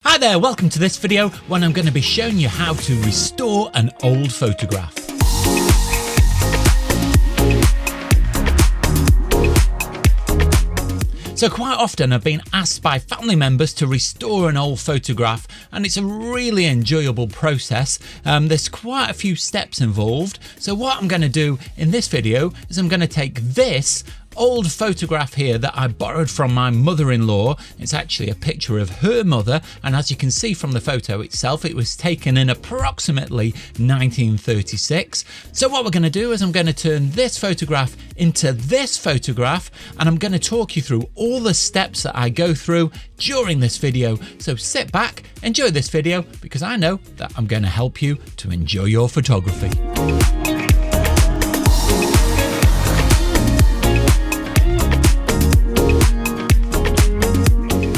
Hi there, welcome to this video when I'm going to be showing you how to restore an old photograph. So quite often I've been asked by family members to restore an old photograph, and it's a really enjoyable process. There's quite a few steps involved. So what I'm going to do in this video is I'm going to take this old photograph here that I borrowed from my mother-in-law. It's actually a picture of her mother, and as you can see from the photo itself, it was taken in approximately 1936. So what we're going to do is I'm going to turn this photograph into this photograph, and I'm going to talk you through all the steps that I go through during this video. So sit back, enjoy this video, because I know that I'm going to help you to enjoy your photography.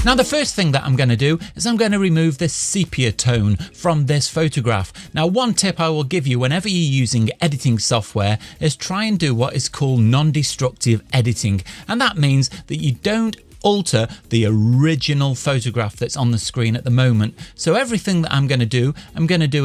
Now the first thing that I'm going to do is I'm going to remove this sepia tone from this photograph. Now one tip I will give you whenever you're using editing software is try and do what is called non-destructive editing, and that means that you don't alter the original photograph that's on the screen at the moment. So everything that I'm going to do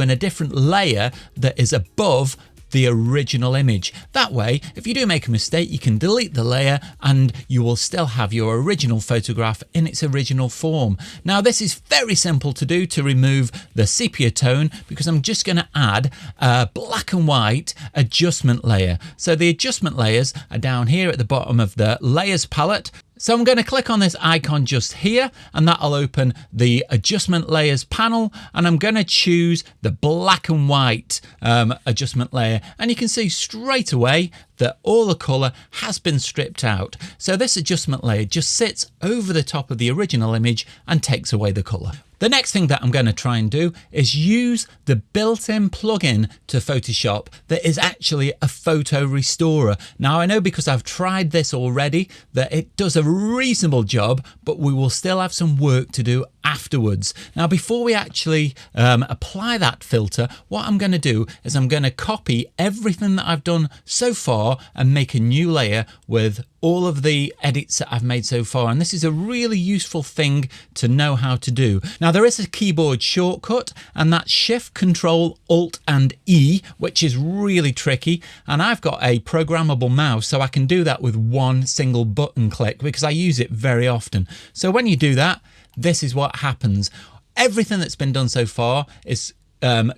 in a different layer that is above the original image. That way, if you do make a mistake, you can delete the layer and you will still have your original photograph in its original form. Now this is very simple to do, to remove the sepia tone, because I'm just going to add a black and white adjustment layer. So the adjustment layers are down here at the bottom of the layers palette. So I'm going to click on this icon just here, and that'll open the adjustment layers panel, and I'm going to choose the black and white adjustment layer, and you can see straight away that all the colour has been stripped out. So this adjustment layer just sits over the top of the original image and takes away the colour. The next thing that I'm going to try and do is use the built-in plugin to Photoshop that is actually a photo restorer. Now I know, because I've tried this already, that it does a reasonable job, but we will still have some work to do afterwards. Now before we actually apply that filter, what I'm going to do is I'm going to copy everything that I've done so far and make a new layer with all of the edits that I've made so far, and this is a really useful thing to know how to do. Now there is a keyboard shortcut, and that's Shift, Control, Alt and E, which is really tricky, and I've got a programmable mouse so I can do that with one single button click because I use it very often. So when you do that, this is what happens. Everything that's been done so far is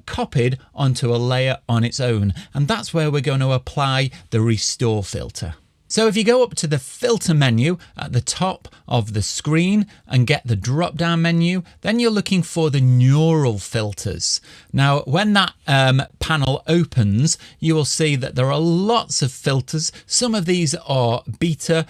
copied onto a layer on its own, and that's where we're going to apply the restore filter. So if you go up to the filter menu at the top of the screen and get the drop down menu, then you're looking for the neural filters. Now when that panel opens, you will see that there are lots of filters. Some of these are beta,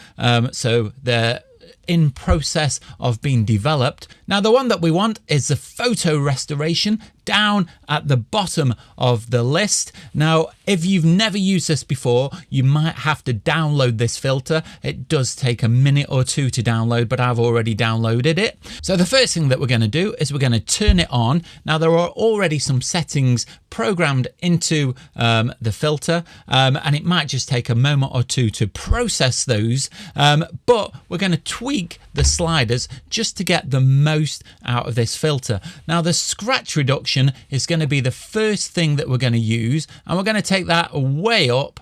so they're in process of being developed. Now the one that we want is the photo restoration down at the bottom of the list. Now if you've never used this before, you might have to download this filter. It does take a minute or two to download, but I've already downloaded it. So the first thing that we're going to do is we're going to turn it on. Now there are already some settings programmed into the filter, and it might just take a moment or two to process those, but we're going to tweak the sliders just to get the most out of this filter. Now the scratch reduction is going to be the first thing that we're going to use, and we're going to take that way up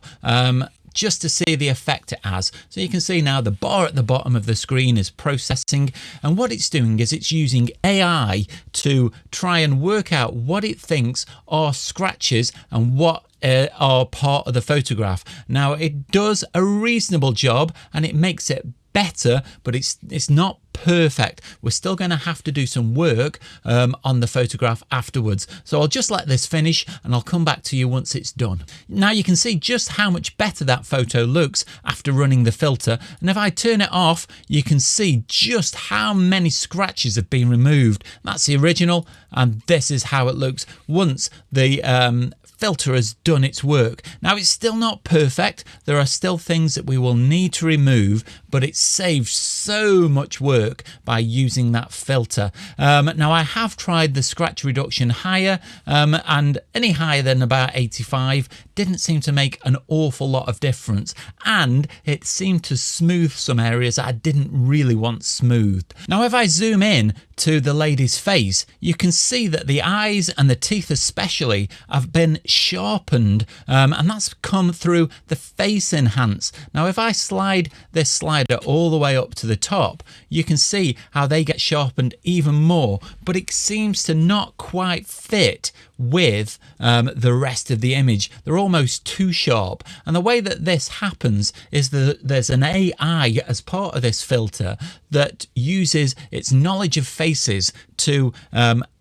just to see the effect it has. So you can see now the bar at the bottom of the screen is processing, and what it's doing is it's using AI to try and work out what it thinks are scratches and what are part of the photograph. Now it does a reasonable job and it makes it better, but it's not perfect. We're still going to have to do some work on the photograph afterwards. So I'll just let this finish and I'll come back to you once it's done. Now you can see just how much better that photo looks after running the filter, and if I turn it off, you can see just how many scratches have been removed. That's the original, and this is how it looks once the filter has done its work. Now it's still not perfect. There are still things that we will need to remove, but it saves so much work work by using that filter. Now I have tried the scratch reduction higher, and any higher than about 85 didn't seem to make an awful lot of difference, and it seemed to smooth some areas that I didn't really want smoothed. Now if I zoom in to the lady's face, you can see that the eyes and the teeth especially have been sharpened, and that's come through the face enhance. Now if I slide this slider all the way up to the top, you can see how they get sharpened even more, but it seems to not quite fit with the rest of the image. They're almost too sharp, and the way that this happens is that there's an AI as part of this filter that uses its knowledge of faces to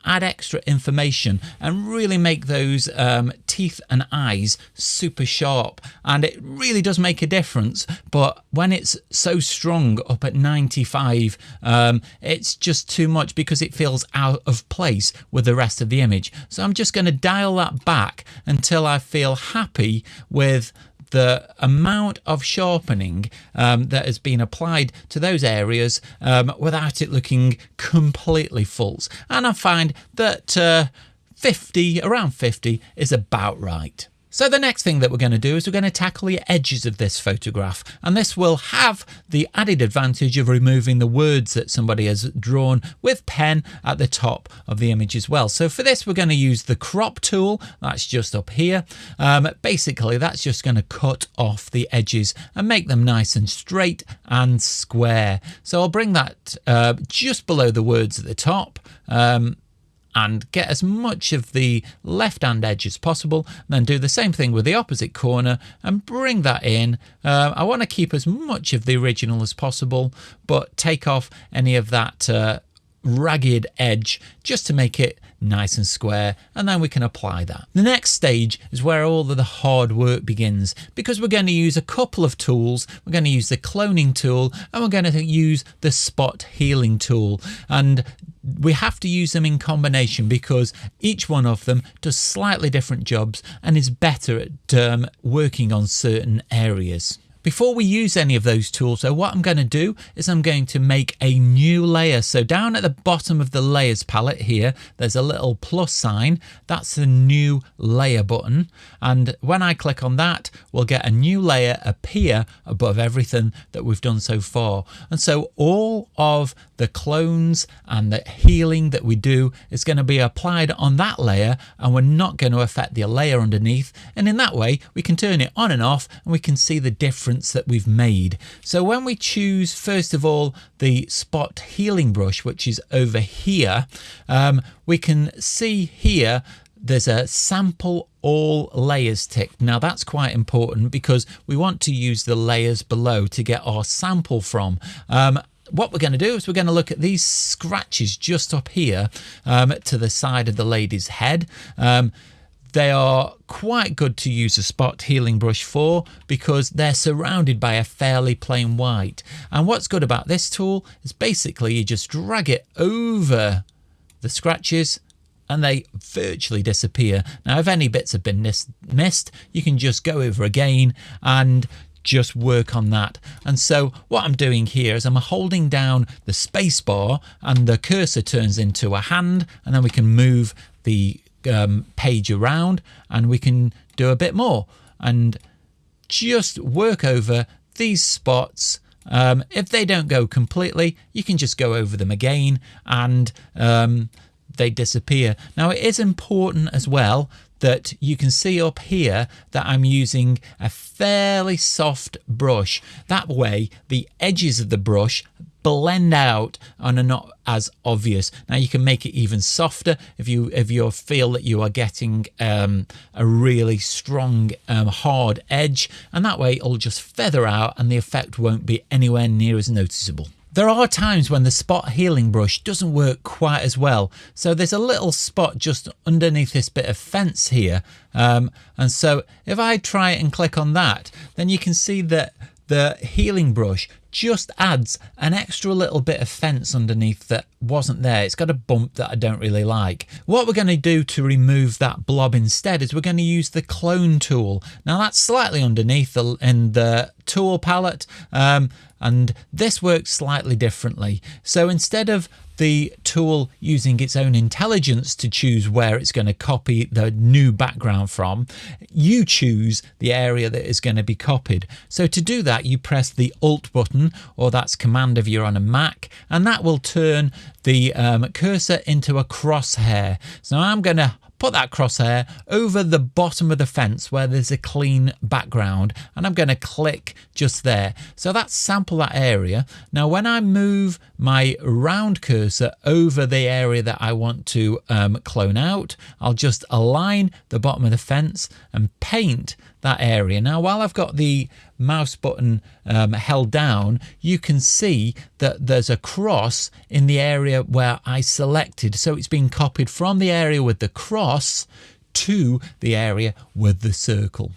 add extra information and really make those teeth and eyes super sharp, and it really does make a difference. But when it's so strong up at 95, it's just too much because it feels out of place with the rest of the image. So I'm just going to dial that back until I feel happy with the amount of sharpening that has been applied to those areas without it looking completely false. And I find that around 50 is about right. So the next thing that we're going to do is we're going to tackle the edges of this photograph, and this will have the added advantage of removing the words that somebody has drawn with pen at the top of the image as well. So for this we're going to use the crop tool, that's just up here. Basically that's just going to cut off the edges and make them nice and straight and square. So I'll bring that just below the words at the top, and get as much of the left-hand edge as possible, and then do the same thing with the opposite corner and bring that in. I want to keep as much of the original as possible, but take off any of that ragged edge just to make it nice and square, and then we can apply that. The next stage is where all of the hard work begins, because we're going to use a couple of tools. We're going to use the cloning tool and we're going to use the spot healing tool, and we have to use them in combination because each one of them does slightly different jobs and is better at working on certain areas. Before we use any of those tools, so what I'm going to do is I'm going to make a new layer. So down at the bottom of the layers palette here, there's a little plus sign. That's the new layer button. And when I click on that, we'll get a new layer appear above everything that we've done so far. And so all of the clones and the healing that we do is going to be applied on that layer, and we're not going to affect the layer underneath. And in that way, we can turn it on and off and we can see the difference that we've made. So when we choose first of all the spot healing brush, which is over here, we can see here there's a sample all layers tick. Now that's quite important because we want to use the layers below to get our sample from. What we're going to do is we're going to look at these scratches just up here to the side of the lady's head. They are quite good to use a spot healing brush for because they're surrounded by a fairly plain white. And what's good about this tool is basically you just drag it over the scratches and they virtually disappear. Now if any bits have been missed, you can just go over again and just work on that. And so what I'm doing here is I'm holding down the space bar and the cursor turns into a hand, and then we can move the page around and we can do a bit more and just work over these spots. If they don't go completely, you can just go over them again and they disappear. Now it is important as well that you can see up here that I'm using a fairly soft brush. That way the edges of the brush blend out and are not as obvious. Now you can make it even softer if you feel that you are getting a really strong hard edge, and that way it'll just feather out and the effect won't be anywhere near as noticeable. There are times when the spot healing brush doesn't work quite as well. So there's a little spot just underneath this bit of fence here. And so if I try and click on that, then you can see that the healing brush just adds an extra little bit of fence underneath that wasn't there. It's got a bump that I don't really like. What we're going to do to remove that blob instead is we're going to use the clone tool. Now that's slightly underneath in the tool palette, and this works slightly differently. So instead of the tool using its own intelligence to choose where it's going to copy the new background from, you choose the area that is going to be copied. So to do that, you press the Alt button, or that's Command if you're on a Mac, and that will turn the cursor into a crosshair. So I'm going to put that crosshair over the bottom of the fence where there's a clean background, and I'm going to click just there. So that's sample that area. Now when I move my round cursor over the area that I want to clone out, I'll just align the bottom of the fence and paint that area. Now while I've got the mouse button held down, you can see that there's a cross in the area where I selected. So it's been copied from the area with the cross to the area with the circle.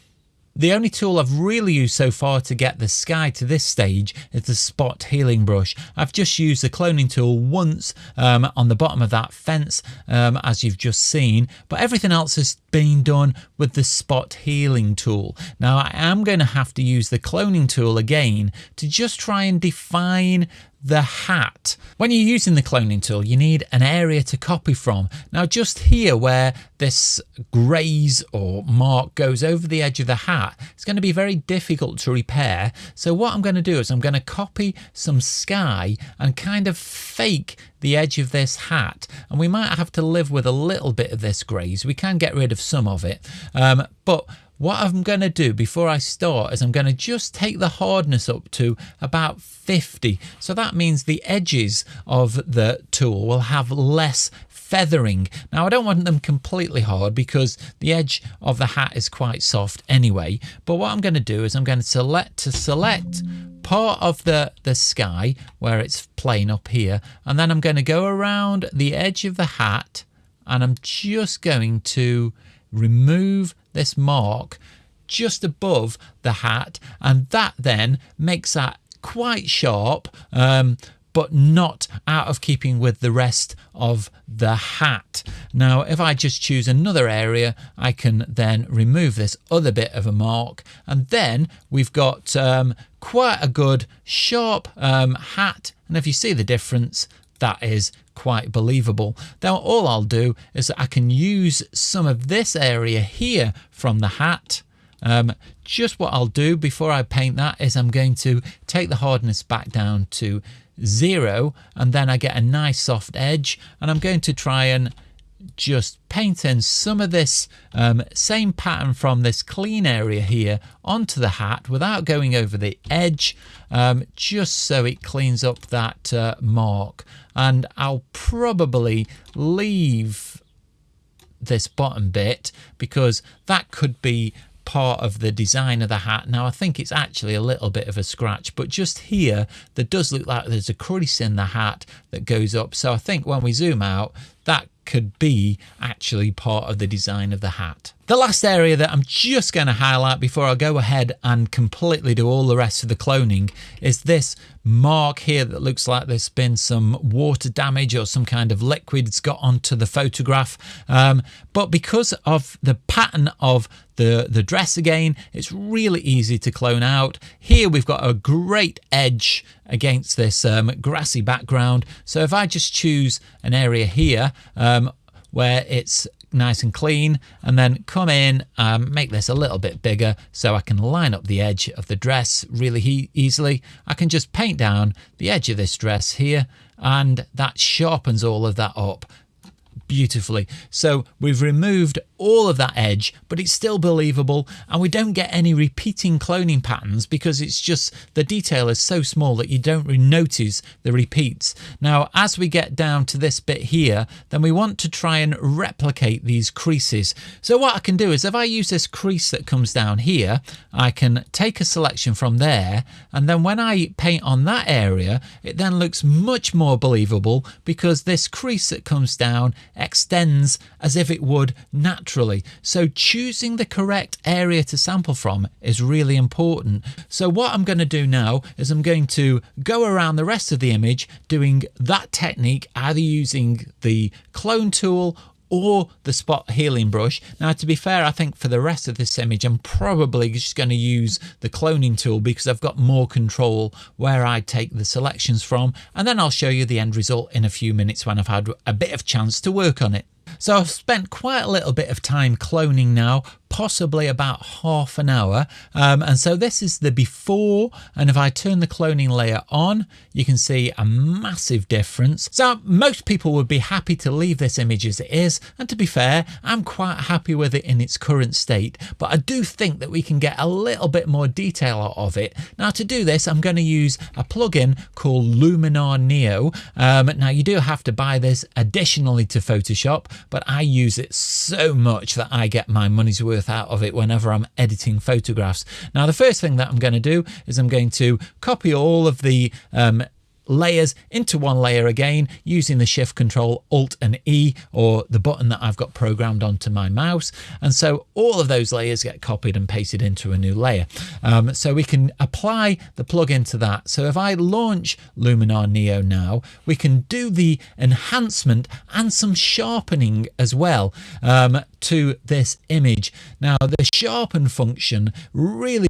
The only tool I've really used so far to get the sky to this stage is the spot healing brush. I've just used the cloning tool once on the bottom of that fence, as you've just seen, but everything else has been done with the spot healing tool. Now I am going to have to use the cloning tool again to just try and define the hat. When you're using the cloning tool, you need an area to copy from. Now just here where this graze or mark goes over the edge of the hat, it's going to be very difficult to repair. So what I'm going to do is I'm going to copy some sky and kind of fake the edge of this hat, and we might have to live with a little bit of this graze. We can get rid of some of it, but what I'm going to do before I start is I'm going to just take the hardness up to about 50. So that means the edges of the tool will have less feathering. Now I don't want them completely hard because the edge of the hat is quite soft anyway. But what I'm going to do is I'm going to select part of the sky where it's plain up here, and then I'm going to go around the edge of the hat, and I'm just going to remove this mark just above the hat, and that then makes that quite sharp, but not out of keeping with the rest of the hat. Now if I just choose another area, I can then remove this other bit of a mark, and then we've got quite a good sharp hat, and if you see the difference, that is quite believable. Now all I'll do is I can use some of this area here from the hat. Just what I'll do before I paint that is I'm going to take the hardness back down to 0, and then I get a nice soft edge, and I'm going to try and just paint in some of this same pattern from this clean area here onto the hat without going over the edge, just so it cleans up that mark. And I'll probably leave this bottom bit because that could be part of the design of the hat. Now I think it's actually a little bit of a scratch, but just here there does look like there's a crease in the hat that goes up, so I think when we zoom out that could be actually part of the design of the hat. The last area that I'm just going to highlight before I go ahead and completely do all the rest of the cloning is this mark here that looks like there's been some water damage or some kind of liquid's got onto the photograph, but because of the pattern of the dress again, it's really easy to clone out. Here we've got a great edge against this grassy background, so if I just choose an area here where it's nice and clean, and then come in and make this a little bit bigger so I can line up the edge of the dress really easily. I can just paint down the edge of this dress here, and that sharpens all of that up beautifully. So we've removed all of that edge, but it's still believable, and we don't get any repeating cloning patterns because it's just the detail is so small that you don't really notice the repeats. Now as we get down to this bit here, then we want to try and replicate these creases. So what I can do is if I use this crease that comes down here, I can take a selection from there, and then when I paint on that area, it then looks much more believable because this crease that comes down extends as if it would naturally naturally. So choosing the correct area to sample from is really important. So what I'm going to do now is I'm going to go around the rest of the image doing that technique, either using the clone tool or the spot healing brush. Now, to be fair, I think for the rest of this image, I'm probably just going to use the cloning tool because I've got more control where I take the selections from, and then I'll show you the end result in a few minutes when I've had a bit of chance to work on it. So I've spent quite a little bit of time cloning now, possibly about half an hour. And so this is the before, and if I turn the cloning layer on, you can see a massive difference. So most people would be happy to leave this image as it is, and to be fair, I'm quite happy with it in its current state, but I do think that we can get a little bit more detail out of it. Now, to do this, I'm going to use a plugin called Luminar Neo. Now, you do have to buy this additionally to Photoshop, but I use it so much that I get my money's worth out of it whenever I'm editing photographs. Now, the first thing that I'm going to do is I'm going to copy all of the layers into one layer again using the Shift Control Alt and E, or the button that I've got programmed onto my mouse, and so all of those layers get copied and pasted into a new layer. So we can apply the plugin to that. So if I launch Luminar Neo now, we can do the enhancement and some sharpening as well to this image. Now, the sharpen function really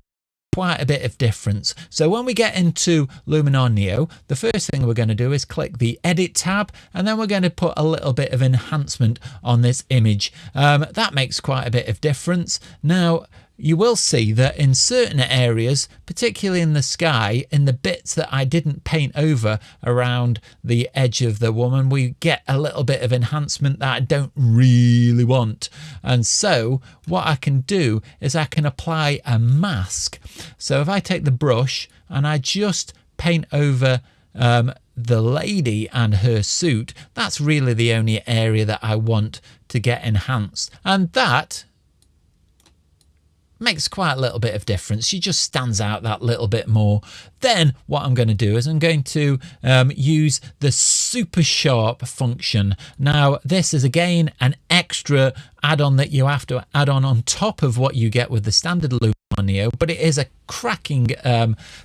quite a bit of difference. So when we get into Luminar Neo, the first thing we're going to do is click the Edit tab, and then we're going to put a little bit of enhancement on this image. That makes quite a bit of difference. Now, you will see that in certain areas, particularly in the sky, in the bits that I didn't paint over around the edge of the woman, we get a little bit of enhancement that I don't really want. And so what I can do is I can apply a mask. So if I take the brush and I just paint over the lady and her suit, that's really the only area that I want to get enhanced. And that makes quite a little bit of difference. She just stands out that little bit more. Then what I'm going to do is I'm going to use the super sharp function. Now, this is again an extra add-on that you have to add on top of what you get with the standard Luminar Neo, but it is a cracking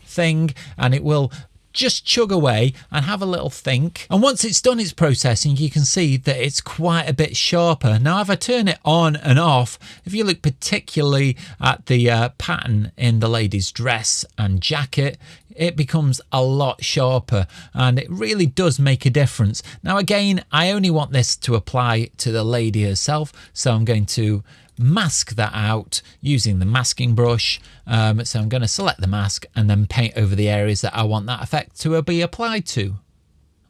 thing, and it will just chug away and have a little think. And once it's done its processing, you can see that it's quite a bit sharper. Now, if I turn it on and off, if you look particularly at the pattern in the lady's dress and jacket, it becomes a lot sharper, and it really does make a difference. Now, again, I only want this to apply to the lady herself, so I'm going to mask that out using the masking brush. So I'm going to select the mask and then paint over the areas that I want that effect to be applied to.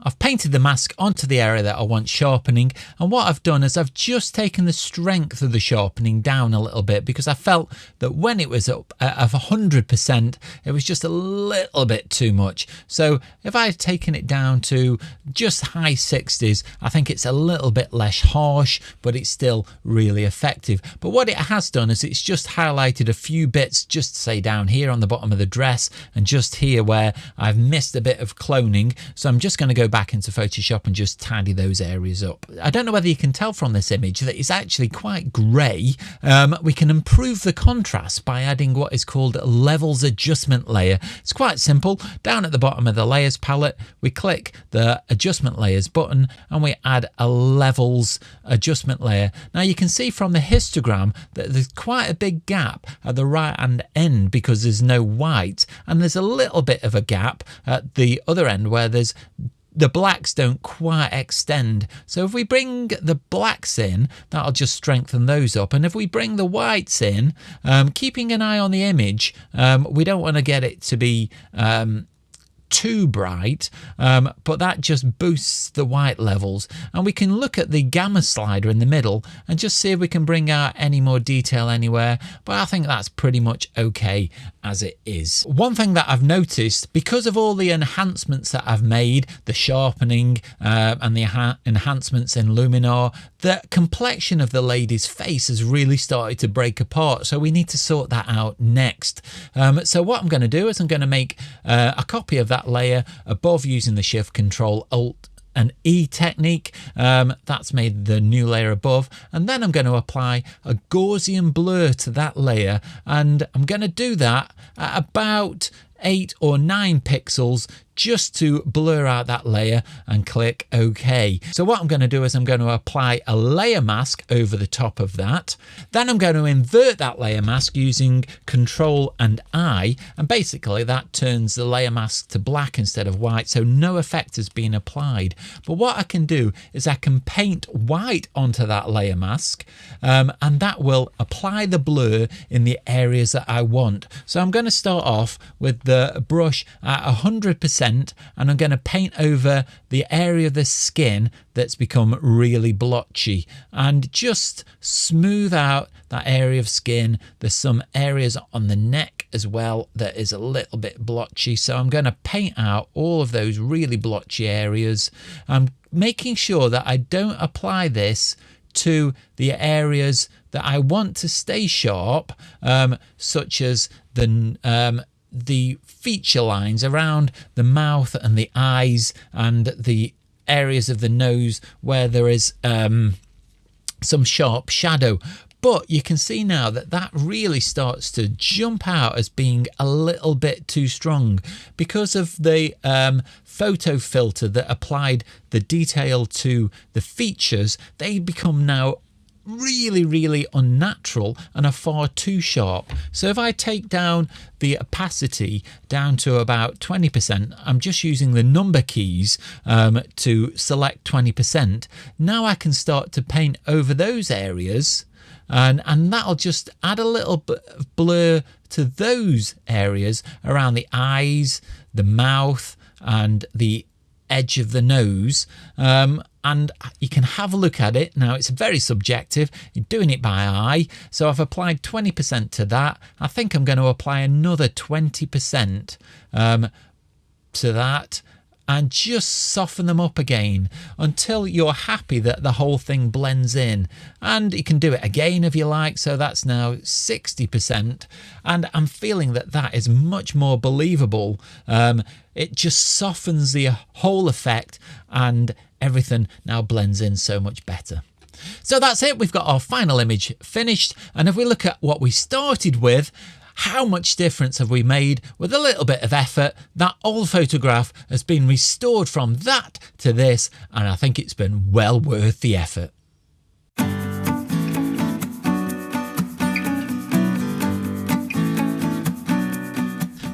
I've painted the mask onto the area that I want sharpening, and what I've done is I've just taken the strength of the sharpening down a little bit, because I felt that when it was up at 100%, it was just a little bit too much. So if I had taken it down to just high 60s, I think it's a little bit less harsh, but it's still really effective. But what it has done is it's just highlighted a few bits, just say down here on the bottom of the dress, and just here where I've missed a bit of cloning. So I'm just going to go back into Photoshop and just tidy those areas up. I don't know whether you can tell from this image that it's actually quite grey. We can improve the contrast by adding what is called a levels adjustment layer. It's quite simple. Down at the bottom of the layers palette, we click the adjustment layers button and we add a levels adjustment layer. Now you can see from the histogram that there's quite a big gap at the right hand end because there's no white, and there's a little bit of a gap at the other end where there's the blacks don't quite extend. So if we bring the blacks in, that'll just strengthen those up. And if we bring the whites in, keeping an eye on the image, we don't want to get it to be too bright, but that just boosts the white levels. And we can look at the gamma slider in the middle and just see if we can bring out any more detail anywhere, but I think that's pretty much okay as it is. One thing that I've noticed, because of all the enhancements that I've made, the sharpening and the enhancements in Luminar, the complexion of the lady's face has really started to break apart, so we need to sort that out next. So what I'm going to do is I'm going to make a copy of that layer above using the Shift Control Alt an E technique. That's made the new layer above, and then I'm going to apply a Gaussian blur to that layer, and I'm going to do that at about 8 or 9 pixels just to blur out that layer, and click OK. So what I'm going to do is I'm going to apply a layer mask over the top of that. Then I'm going to invert that layer mask using Control and I, and basically that turns the layer mask to black instead of white, so no effect has been applied. But what I can do is I can paint white onto that layer mask, and that will apply the blur in the areas that I want. So I'm going to start off with the brush at 100%, and I'm going to paint over the area of the skin that's become really blotchy, and just smooth out that area of skin. There's some areas on the neck as well that is a little bit blotchy, so I'm going to paint out all of those really blotchy areas. I'm making sure that I don't apply this to the areas that I want to stay sharp, such as the feature lines around the mouth and the eyes, and the areas of the nose where there is some sharp shadow. But you can see now that that really starts to jump out as being a little bit too strong because of the photo filter that applied the detail to the features. They become now really unnatural and are far too sharp. So if I take down the opacity down to about 20%, I'm just using the number keys to select 20%. Now I can start to paint over those areas, and that'll just add a little bit of blur to those areas around the eyes, the mouth, and the edge of the nose. And you can have a look at it. Now it's very subjective, you're doing it by eye. So I've applied 20% to that. I think I'm going to apply another 20% to that, and just soften them up again until you're happy that the whole thing blends in. And you can do it again if you like. So that's now 60%, and I'm feeling that that is much more believable. It just softens the whole effect, and everything now blends in so much better. So that's it. We've got our final image finished, and if we look at what we started with, how much difference have we made with a little bit of effort? That old photograph has been restored from that to this, and I think it's been well worth the effort.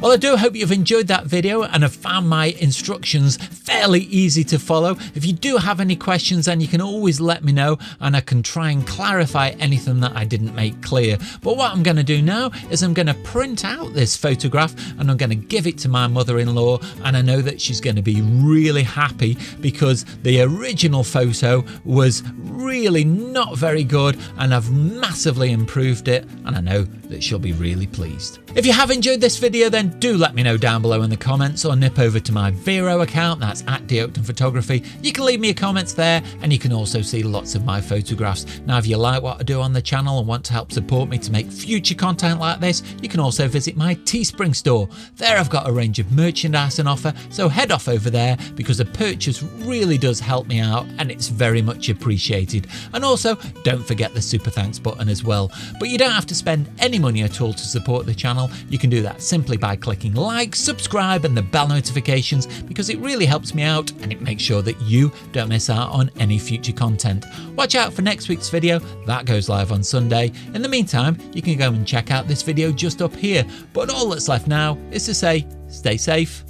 Well, I do hope you've enjoyed that video and have found my instructions fairly easy to follow. If you do have any questions, then you can always let me know, and I can try and clarify anything that I didn't make clear. But what I'm going to do now is I'm going to print out this photograph, and I'm going to give it to my mother-in-law, and I know that she's going to be really happy because the original photo was really not very good, and I've massively improved it, and I know that she'll be really pleased. If you have enjoyed this video, then do let me know down below in the comments, or nip over to my Vero account, that's at Oakden Photography. You can leave me your comments there, and you can also see lots of my photographs. Now, if you like what I do on the channel and want to help support me to make future content like this, you can also visit my Teespring store. There I've got a range of merchandise on offer, so head off over there because a purchase really does help me out, and it's very much appreciated. And also, don't forget the super thanks button as well. But you don't have to spend any money at all to support the channel. You can do that simply by clicking like, subscribe, and the bell notifications, because it really helps me out and it makes sure that you don't miss out on any future content. Watch out for next week's video, that goes live on Sunday. In the meantime, you can go and check out this video just up here. But all that's left now is to say, stay safe,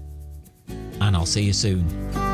and I'll see you soon.